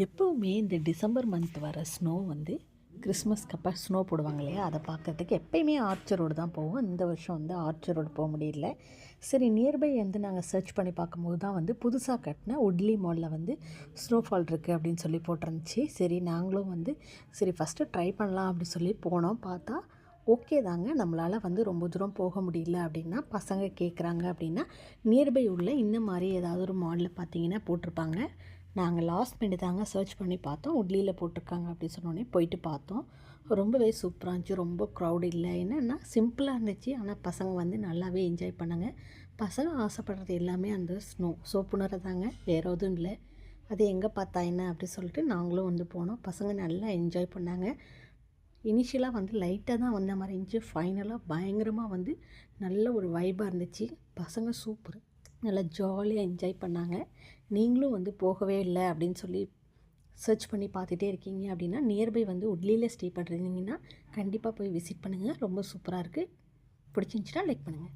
எப்போவுமே இந்த December month வர ஸ்னோ வந்து கிறிஸ்மஸ்க்கு அப்போ ஸ்னோ போடுவாங்க இல்லையா, அதை பார்க்குறதுக்கு எப்போயுமே ஆர்ச்சர் ரோடு தான் போவோம். இந்த வருஷம் வந்து ஆர்ச்சர் ரோடு போக முடியல. சரி, நியர்பை வந்து நாங்கள் சர்ச் பண்ணி பார்க்கும்போது தான் வந்து புதுசாக கட்டின உட்லி மாலில் வந்து ஸ்னோஃபால் இருக்குது அப்படின்னு சொல்லி போட்டிருந்துச்சு. சரி, நாங்களும் வந்து சரி ஃபஸ்ட்டு ட்ரை பண்ணலாம் அப்படி சொல்லி போனோம். பார்த்தா ஓகே தாங்க, நம்மளால் வந்து ரொம்ப தூரம் போக முடியல அப்படின்னா பசங்க கேட்குறாங்க அப்படின்னா நியர்பை உள்ள இந்த மாதிரி ஏதாவது ஒரு மாலில் பார்த்தீங்கன்னா போட்டிருப்பாங்க. நாங்கள் லாஸ்ட் மினிட் தாங்க சர்ச் பண்ணி பார்த்தோம். உட்லியில் போட்டிருக்காங்க அப்படின்னு சொன்னோடனே போயிட்டு பார்த்தோம். ரொம்பவே சூப்பராக இருந்துச்சு. ரொம்ப க்ரௌட் இல்லை, என்னென்னா சிம்பிளாக இருந்துச்சு. ஆனால் பசங்க வந்து நல்லாவே என்ஜாய் பண்ணாங்க. பசங்க ஆசைப்படுறது எல்லாமே அந்த சோப்புணரை தாங்க, வேறு எதுவும் இல்லை. அது எங்கே பார்த்தா என்ன அப்படி சொல்லிட்டு நாங்களும் வந்து போனோம். பசங்க நல்லா என்ஜாய் பண்ணாங்க. இனிஷியலாக வந்து லைட்டாக தான் வந்த மாதிரி இருந்துச்சு. ஃபைனலாக பயங்கரமாக வந்து நல்ல ஒரு வைபாக இருந்துச்சு. பசங்க சூப்பர், நல்லா ஜாலியாக என்ஜாய் பண்ணாங்க. நீங்களும் வந்து போகவே இல்லை அப்படின்னு சொல்லி சர்ச் பண்ணி பார்த்துட்டே இருக்கீங்க அப்படின்னா நியர்பை வந்து உட்லியில் ஸ்டே பண்ணுறீங்கன்னா கண்டிப்பாக போய் விசிட் பண்ணுங்கள். ரொம்ப சூப்பராக இருக்குது. பிடிச்சிருந்துச்சின்னா லைக் பண்ணுங்கள்.